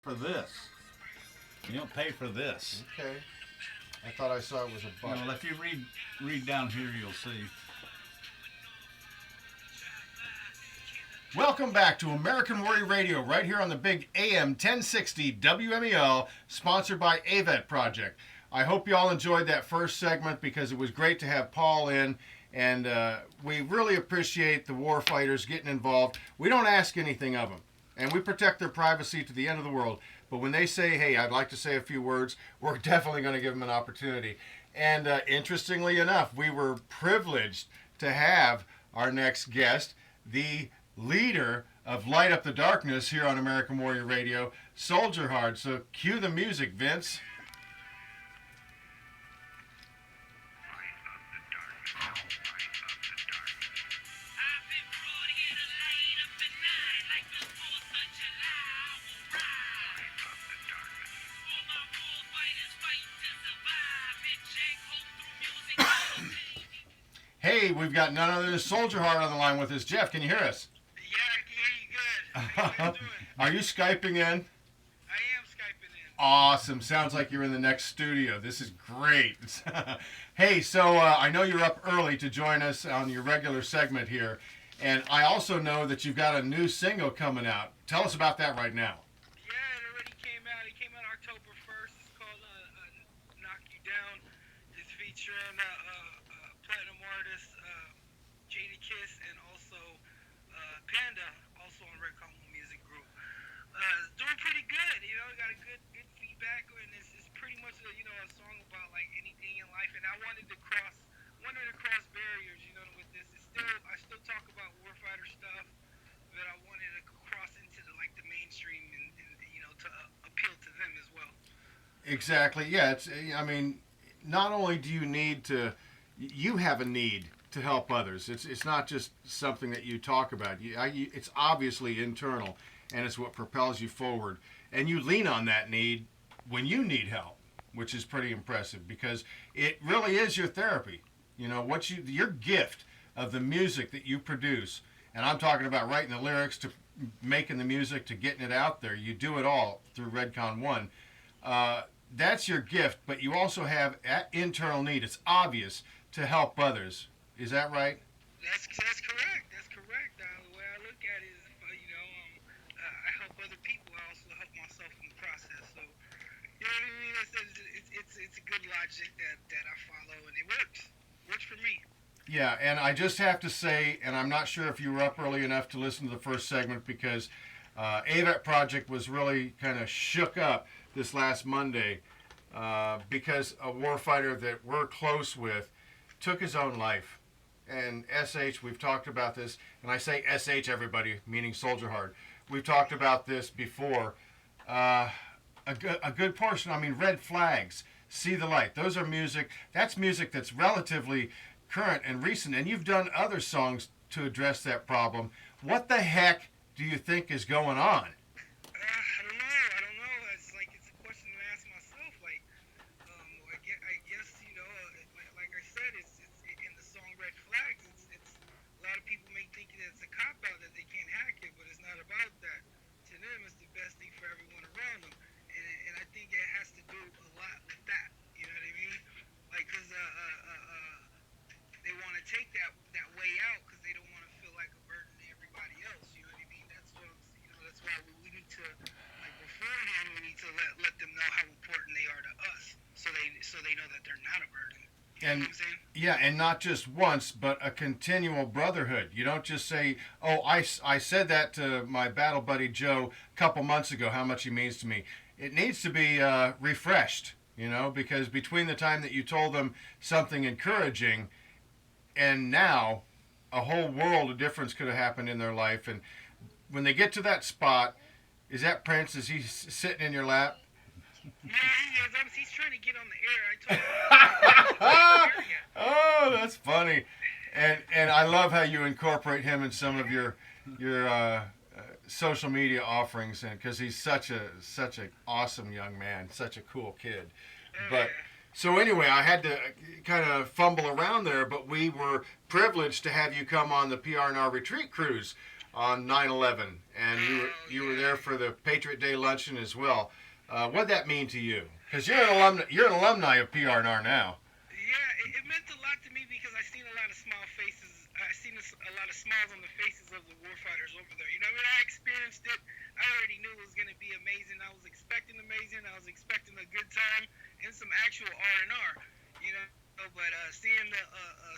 for this. You don't pay for this. Okay. I thought I saw it was a buck. Well, if you read down here, you'll see. Welcome back to American Warrior Radio, right here on the big AM 1060 WMEL, sponsored by AVET Project. I hope you all enjoyed that first segment because it was great to have Paul in, and we really appreciate the war fighters getting involved. We don't ask anything of them, and we protect their privacy to the end of the world. But when they say, hey, I'd like to say a few words, we're definitely going to give them an opportunity. And interestingly enough, we were privileged to have our next guest, the leader of Light Up the Darkness here on American Warrior Radio, Soldier Hard. So cue the music, Vince. Hey, we've got none other than Soldier Hard on the line with us. Jeff, can you hear us? Yeah, I can hear you good. How you doing? Are you Skyping in? I am Skyping in. Awesome. Sounds like you're in the next studio. This is great. Hey, so I know you're up early to join us on your regular segment here. And I also know that you've got a new single coming out. Tell us about that right now. Yeah, it already came out. It came out October 1st. It's called Knock You Down. It's featuring platinum artist Jadakiss and also Panda, also on Red Column Music Group. It's doing pretty good. You know, got a good feedback, and it's pretty much a song about like anything in life. And I wanted to cross barriers. You know, with this, I still talk about warfighter stuff, but I wanted to cross into the mainstream and to appeal to them as well. Exactly. Yeah. I mean, not only do you need to, you have a need to help others. It's not just something that you talk about. It's obviously internal, and it's what propels you forward. And you lean on that need when you need help, which is pretty impressive because it really is your therapy. You know, your gift of the music that you produce, and I'm talking about writing the lyrics to making the music to getting it out there. You do it all through Redcon One. That's your gift, but you also have internal need. It's obvious to help others. Is that right? That's correct. That's correct. The way I look at it is, I help other people. I also help myself in the process. So, you know what I mean? It's a good logic that I follow, and it works. Works for me. Yeah, and I just have to say, and I'm not sure if you were up early enough to listen to the first segment because AVET Project was really kind of shook up this last Monday because a warfighter that we're close with took his own life. And SH, we've talked about this, and I say SH, everybody, meaning Soldier Hard. We've talked about this before. A good portion, I mean, Red Flags, See the Light. Those are music, that's music that's relatively current and recent, and you've done other songs to address that problem. What the heck do you think is going on? I don't know. It's a question to ask myself. I guess like I said, it's in the song Red Flags. It's a lot of people may think it's a cop out that they can't hack it, but it's not about that. To them, it's the best thing for everyone around them, and I think it has to do a lot with that. You know what I mean? Because they want to take that way out because they don't want to feel like a burden to everybody else. You know what I mean? That's why we need to beforehand we need to let them know how important they are to us, so they know that they're not a burden. You know what I'm saying? Yeah, and not just once, but a continual brotherhood. You don't just say, "Oh, I said that to my battle buddy Joe a couple months ago. How much he means to me." It needs to be refreshed. You know, because between the time that you told them something encouraging and now, a whole world of difference could have happened in their life. And when they get to that spot, is that Prince? Is he sitting in your lap? Yeah, he is. He's trying to get on the air. I told him. Oh, that's funny. And I love how you incorporate him in some of your social media offerings, and because he's such a awesome young man, such a cool kid. But so anyway, I had to kind of fumble around there, but we were privileged to have you come on the PRNR retreat cruise on 9/11, and you were there for the Patriot Day luncheon as well. What'd that mean to you? Because you're an alumni of PRNR now. Yeah, it meant a lot to me because I seen a lot of smile faces. I seen a lot of smiles on the faces of the warfighters over there. You know, I mean, I experienced it. I already knew it was going to be amazing. I was expecting amazing. I was expecting a good time and some actual R&R. You know, but seeing the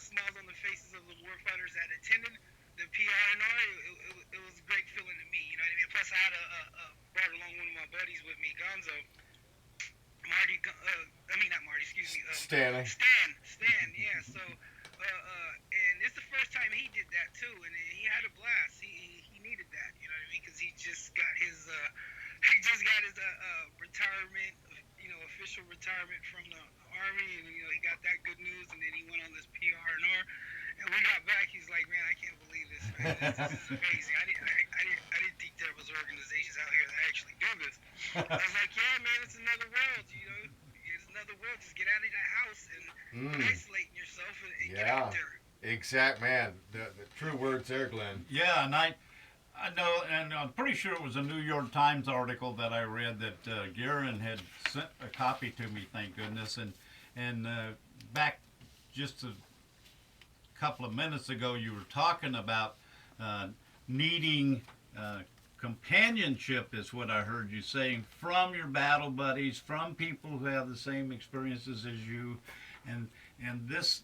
smiles on the faces of the warfighters that attended the PRNR, it was a great feeling to me. You know what I mean? Plus, I had brought along one of my buddies with me, Gonzo. Not Marty, excuse me. Stanley. Stan, yeah. So, and it's the first time he did that too, and he had a blast. He needed that, you know what I mean? Because he just got his retirement, official retirement from the Army, and he got that good news, and then he went on this PR&R, and we got back. He's like, man, I can't believe this, man. This is amazing. I didn't think there was organizations out here that actually do this. I was like, yeah, man, it's another world, It's another world. Just get out of that house and isolating yourself and get out there. Exact, man. The true words there, Glenn. Yeah, and I know, and I'm pretty sure it was a New York Times article that I read that Garen had sent a copy to me, thank goodness, and back just a couple of minutes ago, you were talking about needing companionship, is what I heard you saying, from your battle buddies, from people who have the same experiences as you, and this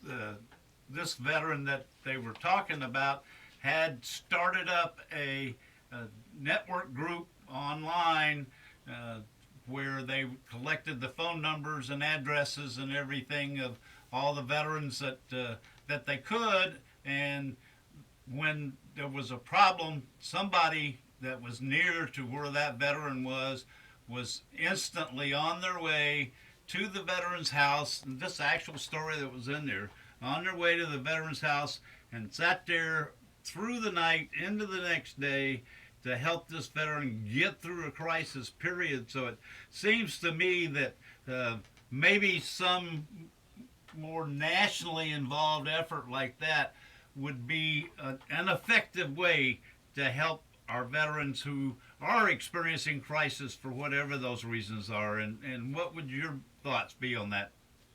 veteran that they were talking about had started up a network group online where they collected the phone numbers and addresses and everything of all the veterans that they could, and when there was a problem, somebody that was near to where that veteran was instantly on their way to the veteran's house, and this actual story that was in there, on their way to the veteran's house, and sat there through the night into the next day to help this veteran get through a crisis period. So it seems to me that maybe some more nationally involved effort like that would be an effective way to help our veterans who are experiencing crisis for whatever those reasons are. And what would your thoughts be on that,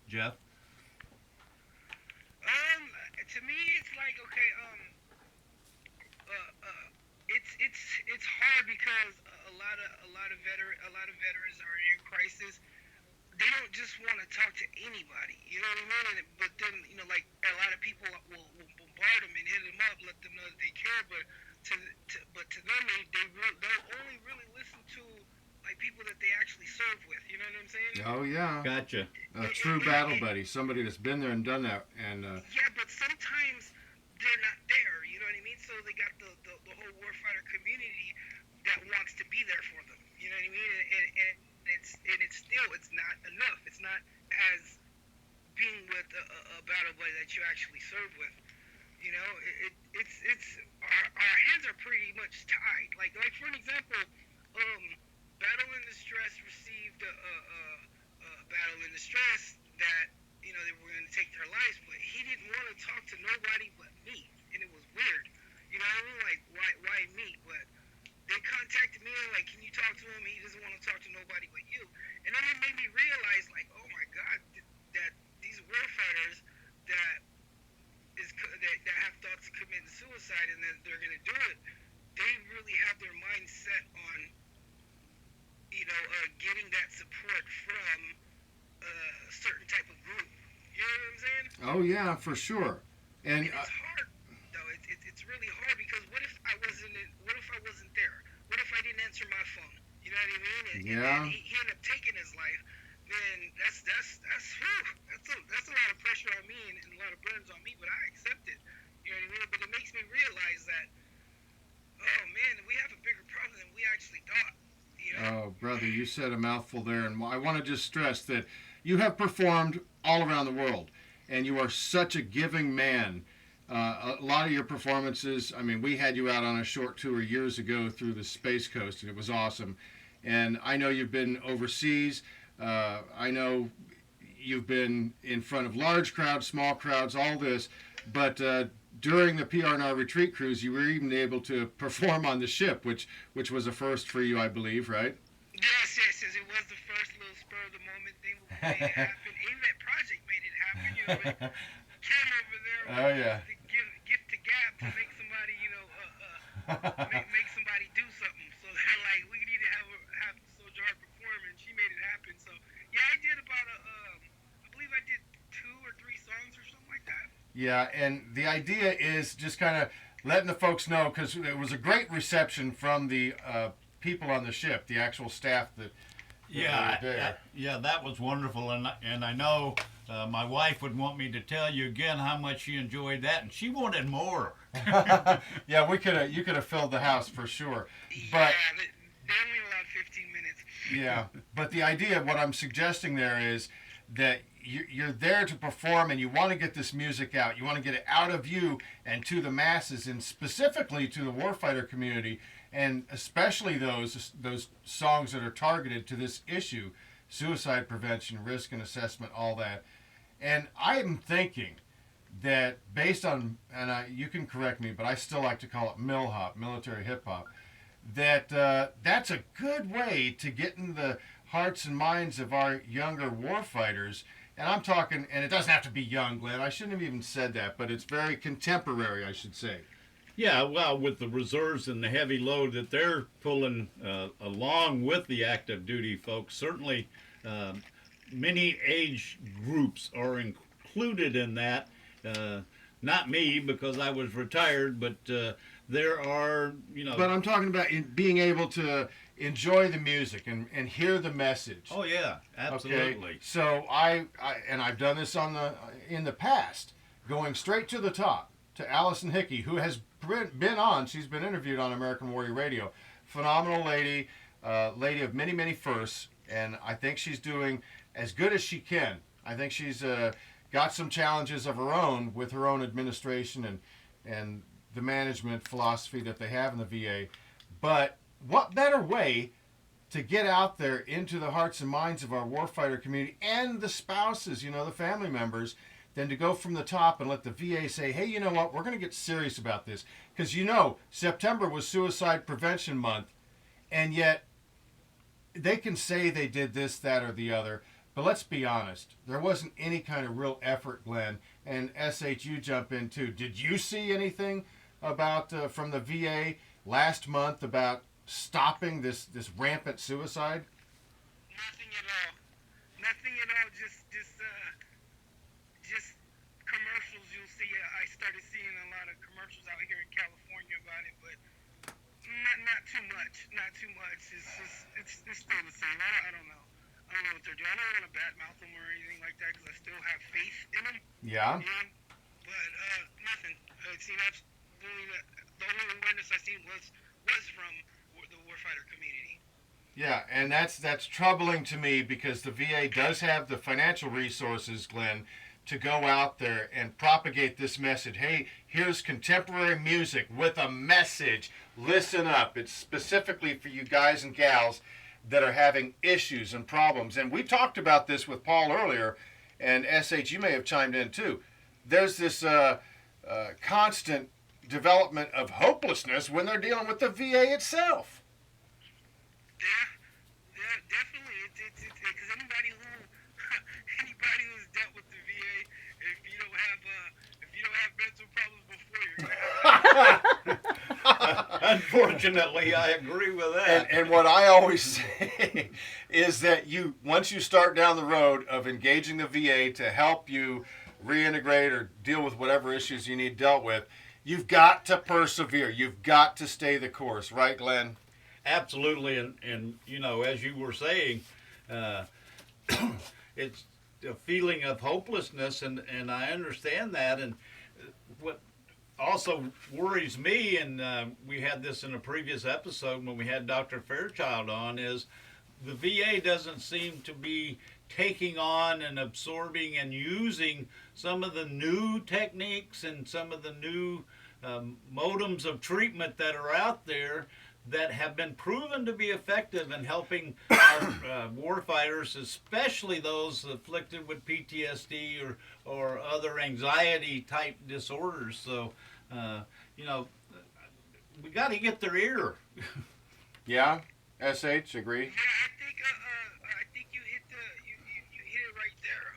Jeff? To me, it's like, okay, it's hard because a lot of veterans are in crisis. They don't just want to talk to anybody, you know what I mean? But then, like a lot of people will bombard them and hit them up, let them know that they care. But to them, they'll only really listen to like people that they actually serve with. You know what I'm saying? Oh yeah. Gotcha. A true battle buddy, somebody that's been there and done that, and. Yeah, but sometimes they're not there. You know what I mean? So they got the whole warfighter community that wants to be there for them. You know what I mean? And it's still not enough. It's not as being with a battle buddy that you actually serve with. You know, it's our hands are pretty much tied. Like for an example, Battle in Distress received a Battle in Distress that they were going to take their lives, but he didn't want to talk to nobody but me, and it was weird. You know what I mean? Like why me? But they contacted me and like, can you talk to him? He doesn't want to talk to nobody but you. And then it made me realize, like, oh my God, that these warfighters that have thoughts of committing suicide and that they're going to do it, they really have their mind set on, getting that support from a certain type of group. You know what I'm saying? Oh yeah, for sure. And it's hard, though. It's really hard because what if I wasn't there? What if I didn't answer my phone? You know what I mean? And he ended up taking his life. Man, that's a lot of pressure on me and a lot of burdens on me, but I accept it. You know what I mean? But it makes me realize that, oh man, we have a bigger problem than we actually thought. Oh, brother, you said a mouthful there, and I want to just stress that you have performed all around the world, and you are such a giving man. A lot of your performances, I mean, we had you out on a short tour years ago through the Space Coast, and it was awesome. And I know you've been overseas. I know you've been in front of large crowds, small crowds, all this. But during the PRNR retreat cruise, you were even able to perform on the ship, which was a first for you, I believe, right? Yes, yes, yes. It was the first little spur of the moment thing we made it happen. Even that project made it happen. You know, like Ken over there Oh, yeah. the gift to gab to make somebody, you know, make somebody do something. So they're like, we need to have Soldier Heart perform, and she made it happen. So yeah, I did about I believe I did 2 or 3 songs or something like that. Yeah, and the idea is just kind of letting the folks know, because it was a great reception from the people on the ship, the actual staff that Yeah, were there. yeah, that was wonderful, and I know my wife would want me to tell you again how much she enjoyed that, and she wanted more. Yeah, you could have filled the house for sure. But Yeah, they only allowed 15 minutes. yeah, but the idea, what I'm suggesting there is that you're there to perform and you want to get this music out. You want to get it out of you and to the masses, and specifically to the warfighter community, and especially those songs that are targeted to this issue: suicide prevention, risk and assessment, all that. And I am thinking that based on, and you can correct me, but I still like to call it MILHOP, military hip hop, that that's a good way to get in the hearts and minds of our younger warfighters. And I'm talking, and it doesn't have to be young, Glenn. I shouldn't have even said that, but it's very contemporary, I should say. Yeah, well, with the reserves and the heavy load that they're pulling along with the active duty folks, certainly many age groups are included in that. Not me, because I was retired, but there are, you know. But I'm talking about being able to enjoy the music and hear the message. Oh yeah, absolutely. Okay? So I've done this in the past, going straight to the top to Allison Hickey, who has been on. She's been interviewed on American Warrior Radio. Phenomenal lady, lady of many, many firsts, and I think she's doing as good as she can. I think she's got some challenges of her own with her own administration and the management philosophy that they have in the VA. But what better way to get out there into the hearts and minds of our warfighter community and the spouses, you know, the family members, than to go from the top and let the VA say, hey, you know what, we're going to get serious about this. Because, you know, September was Suicide Prevention Month, and yet they can say they did this, that, or the other. But let's be honest, there wasn't any kind of real effort, Glenn. And SH, you jump in too. Did you see anything about from the VA last month about stopping this rampant suicide? Nothing at all. Nothing at all. Just commercials. You'll see. I started seeing a lot of commercials out here in California about it, but not too much. Not too much. It's still the same. I don't know. I don't know what they're doing. I don't want to badmouth them or anything like that because I still have faith in them. Yeah. But nothing. See, that's the only awareness I seen was from the warfighter community. Yeah, and that's troubling to me because the VA does have the financial resources, Glenn, to go out there and propagate this message. Hey, here's contemporary music with a message. Listen up. It's specifically for you guys and gals that are having issues and problems. And we talked about this with Paul earlier, and SH, you may have chimed in too. There's this constant development of hopelessness when they're dealing with the VA itself. Yeah, definitely. Because anybody who's dealt with the VA, if you don't have mental problems before, you're gonna have. Unfortunately, I agree with that. And what I always say is that once you start down the road of engaging the VA to help you reintegrate or deal with whatever issues you need dealt with, you've got to persevere. You've got to stay the course, right, Glenn? Absolutely, and you know, as you were saying, it's a feeling of hopelessness, and I understand that. And what also worries me, and we had this in a previous episode when we had Dr. Fairchild on, is the VA doesn't seem to be taking on and absorbing and using some of the new techniques and some of the new modems of treatment that are out there that have been proven to be effective in helping our warfighters, especially those afflicted with PTSD or other anxiety type disorders. So You know, we got to get their ear. Yeah, SH, agree. Yeah, I think you hit it right there.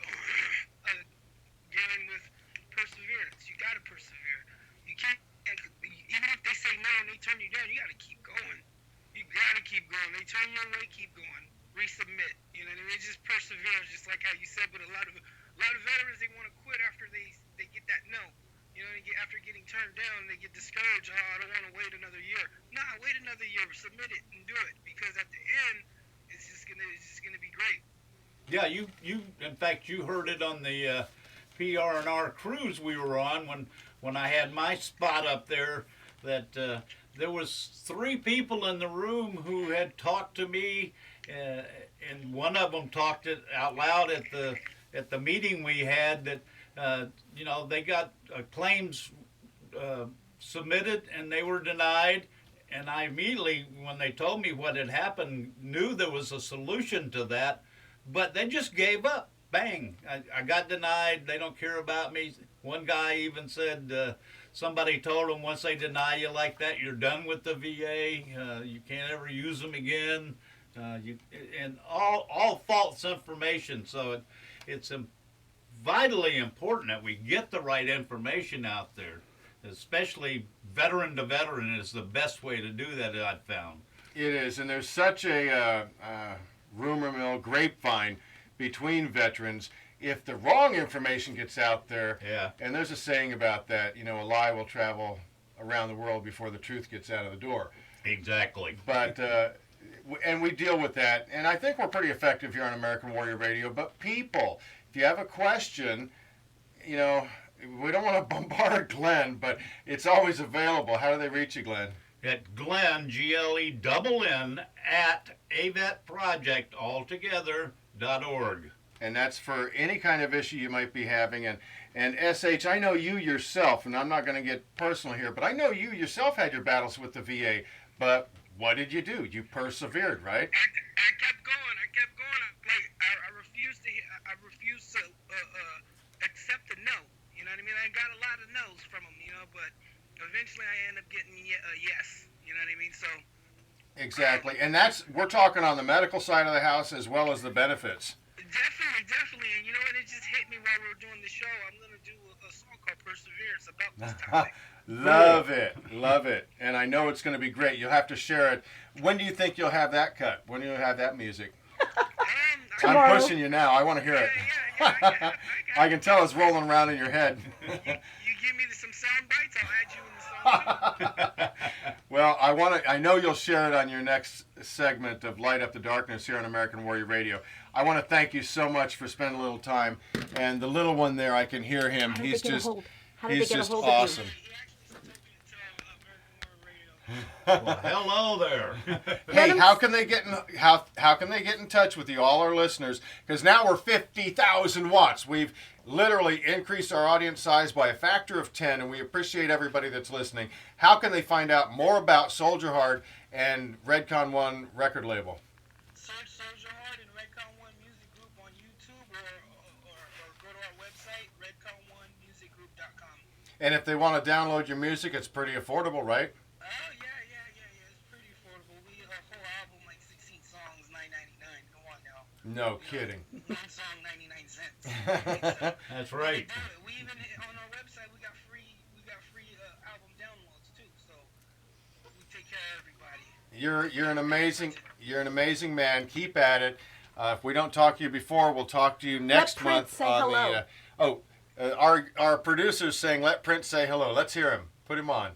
Dealing with perseverance, you gotta persevere. You can't, even if they say no and they turn you down, you gotta keep going. You gotta keep going. They turn you away, keep going. Resubmit. You know what I mean? Just persevere, just like how you said. But a lot of veterans, they want to quit after they get that no. You know, after getting turned down, they get discouraged. Oh, I don't want to wait another year. Nah, wait another year. Submit it and do it, because at the end, it's just gonna be great. Yeah, you in fact you heard it on the PR&R cruise we were on when I had my spot up there, that there was 3 people in the room who had talked to me, and one of them talked it out loud at the meeting we had, that you know, they got claims submitted and they were denied. And I immediately, when they told me what had happened, knew there was a solution to that, but they just gave up. Bang! I got denied. They don't care about me. One guy even said somebody told him, once they deny you like that, you're done with the VA. You can't ever use them again. And all false information. So it's vitally important that we get the right information out there. Especially veteran to veteran is the best way to do that, I've found. It is, and there's such a rumor mill, grapevine between veterans. If the wrong information gets out there, Yeah. and there's a saying about that, you know, a lie will travel around the world before the truth gets out of the door. Exactly. But and we deal with that, and I think we're pretty effective here on American Warrior Radio. But people, if you have a question, you know, we don't want to bombard Glenn, but it's always available. How do they reach you, Glenn? At Glenn, GLENN, at AVETprojectaltogether.org. And that's for any kind of issue you might be having. And SH, I know you yourself, and I'm not going to get personal here, but I know you yourself had your battles with the VA. But what did you do? You persevered, right? I kept going. Like I refused to accept the no. You know what I mean? I got a lot of no's from them, you know, but eventually I end up getting a yes. You know what I mean? So. Exactly. And we're talking on the medical side of the house as well as the benefits. Definitely. And you know what? It just hit me while we were doing the show. I'm going to do a song called Perseverance about this topic. Love it. And I know it's going to be great. You'll have to share it. When do you think you'll have that cut? When do you have that music? Tomorrow. I'm pushing you now. I want to hear it. Yeah, I can tell it's rolling around in your head. You give me some sound bites, I'll add you in the song. Well, I know you'll share it on your next segment of Light Up the Darkness here on American Warrior Radio. I want to thank you so much for spending a little time. And the little one there, I can hear him. How did He's they get just a hold? How did he's they get just a hold awesome. of you? Well, hello there. Hey, how can they get in touch with you, all our listeners? Because now we're 50,000 watts. We've literally increased our audience size by a factor of 10, and we appreciate everybody that's listening. How can they find out more about Soldier Hard and Redcon One record label? Search Soldier Hard and Redcon One Music Group on YouTube, or go to our website, redcon1musicgroup.com. And if they want to download your music, it's pretty affordable, right? Oh, yeah. It's pretty affordable. We a whole album, like 16 songs, $9.99. Come on now. No kidding. One song, 99 cents. That's right. We even on our website we got free album downloads too. So we take care of everybody. You're an amazing man. Keep at it. If we don't talk to you before, we'll talk to you next Prince month say on hello. our producer's saying let Prince say hello. Let's hear him. Put him on.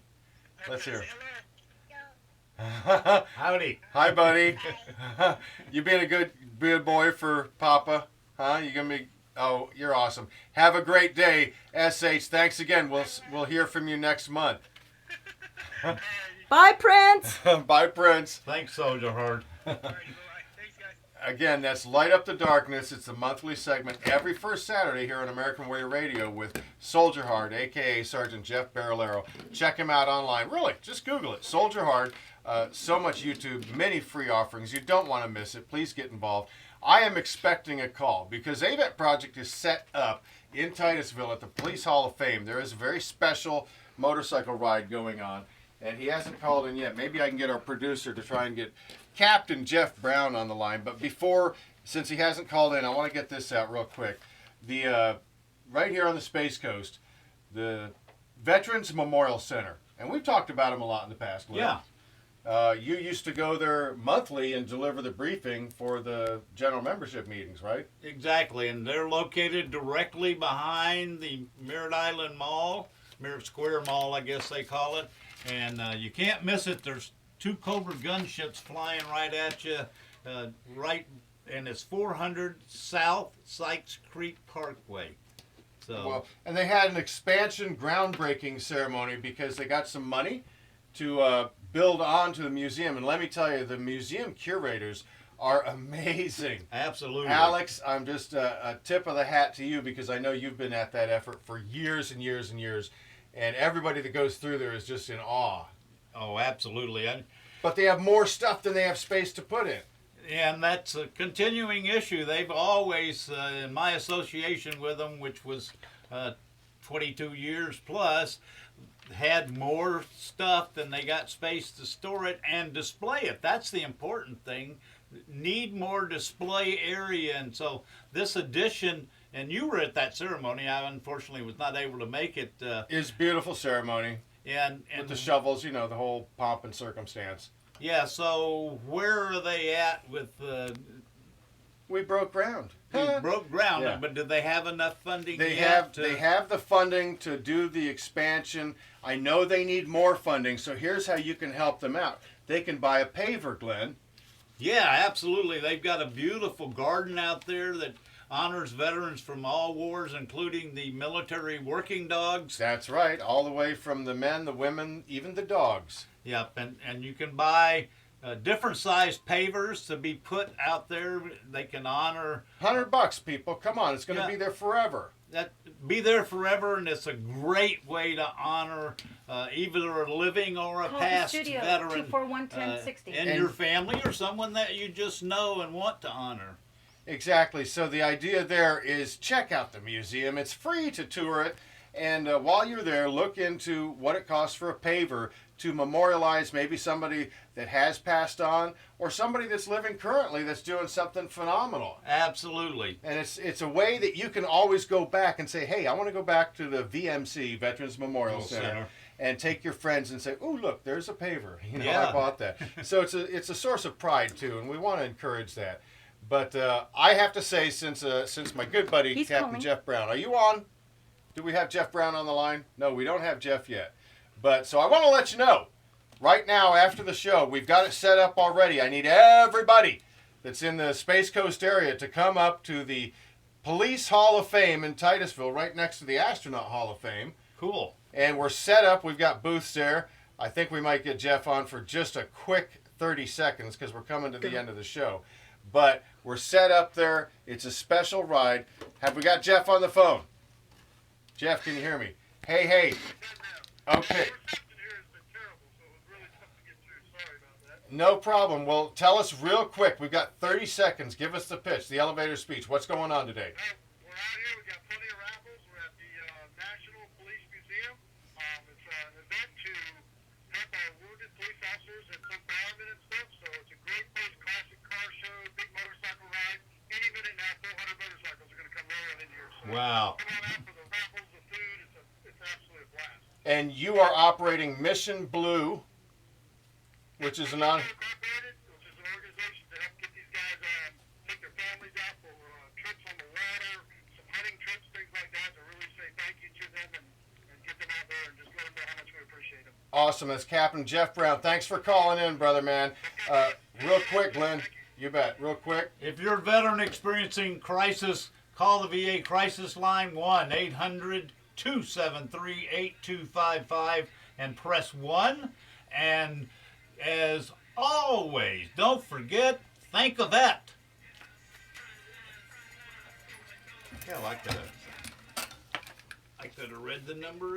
Let's hear him. Hello. Howdy. Hi, buddy. You being a good boy for Papa, huh? You gonna be? Oh, you're awesome. Have a great day, SH. Thanks again. We'll hear from you next month. Bye, Prince. Bye, Prince. Thanks, Soldier Hard. All right, bye. Thanks, guys. Again, that's Light Up the Darkness. It's a monthly segment every first Saturday here on American Warrior Radio with Soldier Hard, a.k.a. Sergeant Jeff Barolero. Check him out online. Really, just Google it. Soldier Hard. So much YouTube, many free offerings. You don't want to miss it. Please get involved. I am expecting a call because AVET Project is set up in Titusville at the Police Hall of Fame. There is a very special motorcycle ride going on, and he hasn't called in yet. Maybe I can get our producer to try and get Captain Jeff Brown on the line. But before, since he hasn't called in, I want to get this out real quick. The right here on the Space Coast, the Veterans Memorial Center, and we've talked about them a lot in the past. Lynn. Yeah. You used to go there monthly and deliver the briefing for the general membership meetings, right? Exactly, and they're located directly behind the Merritt Island Mall, Merritt Square Mall, I guess they call it, and you can't miss it. There's 2 Cobra gunships flying right at you, and it's 400 South Sykes Creek Parkway. So, Well, and they had an expansion groundbreaking ceremony because they got some money to build onto the museum. And let me tell you, the museum curators are amazing. absolutely. Alex, I'm just a tip of the hat to you because I know you've been at that effort for years and years and years. And everybody that goes through there is just in awe. Oh, absolutely. But they have more stuff than they have space to put in. And that's a continuing issue. They've always, in my association with them, which was 22 years plus, had more stuff than they got space to store it and display it. That's the important thing. Need more display area. And so this edition, and you were at that ceremony, I unfortunately was not able to make it. It's a beautiful ceremony And with the shovels, you know, the whole pomp and circumstance. yeah, so where are they at with We broke ground. we broke ground, Yeah. but do they have enough funding They yet have to- they have the funding to do the expansion. I know they need more funding, so here's how you can help them out. They can buy a paver, Glenn. Yeah, absolutely. They've got a beautiful garden out there that honors veterans from all wars, including the military working dogs. That's right, all the way from the men, the women, even the dogs. Yep, and you can buy different sized pavers to be put out there. They can honor $100, people. Come on, it's going to Yeah. be there forever. that, be there forever, and it's a great way to honor either a living or a Call the past studio, veteran 241-1060. in your family or someone that you just know and want to honor. Exactly. So the idea there is check out the museum. It's free to tour it. And while you're there, look into what it costs for a paver to memorialize maybe somebody that has passed on or somebody that's living currently that's doing something phenomenal. Absolutely. And it's a way that you can always go back and say, hey, I want to go back to the VMC, Veterans Memorial Center, and take your friends and say, oh, look, there's a paver. You know, Yeah. I bought that. So it's a source of pride, too, and we want to encourage that. But I have to say, since my good buddy, He's Captain calling. Jeff Brown, are you on? Do we have Jeff Brown on the line? No, we don't have Jeff yet. But so I want to let you know, right now after the show, we've got it set up already. I need everybody that's in the Space Coast area to come up to the Police Hall of Fame in Titusville, right next to the Astronaut Hall of Fame. Cool. And we're set up. We've got booths there. I think we might get Jeff on for just a quick 30 seconds because we're coming to the end of the show. But we're set up there. It's a special ride. Have we got Jeff on the phone? Jeff, can you hear me? Hey. Okay. No problem. Well, tell us real quick. We've got 30 seconds. Give us the pitch, the elevator speech. What's going on today? We're out here. We got plenty of raffles. We're at the National Police Museum. It's an event to help our wounded police officers and took firemen and stuff. So it's a great place. Classic car show, big motorcycle ride. Any minute now, 400 motorcycles are going to come rolling in here. So Wow. come on out for the raffles, the food. It's absolutely a blast. And you are operating Mission Blue, which is a non. Incorporated, which is an organization to help get these guys take their families out for trips on the water, some hunting trips, things like that, to really say thank you to them and get them out there and just let them know how much we appreciate them. Awesome. That's Captain Jeff Brown. Thanks for calling in, brother man. Real quick, Glenn. You bet. Real quick. If you're a veteran experiencing crisis, call the VA crisis line 1-800-273-8255 and press 1. And as always, don't forget, thank a vet. Yeah, I could have read the number.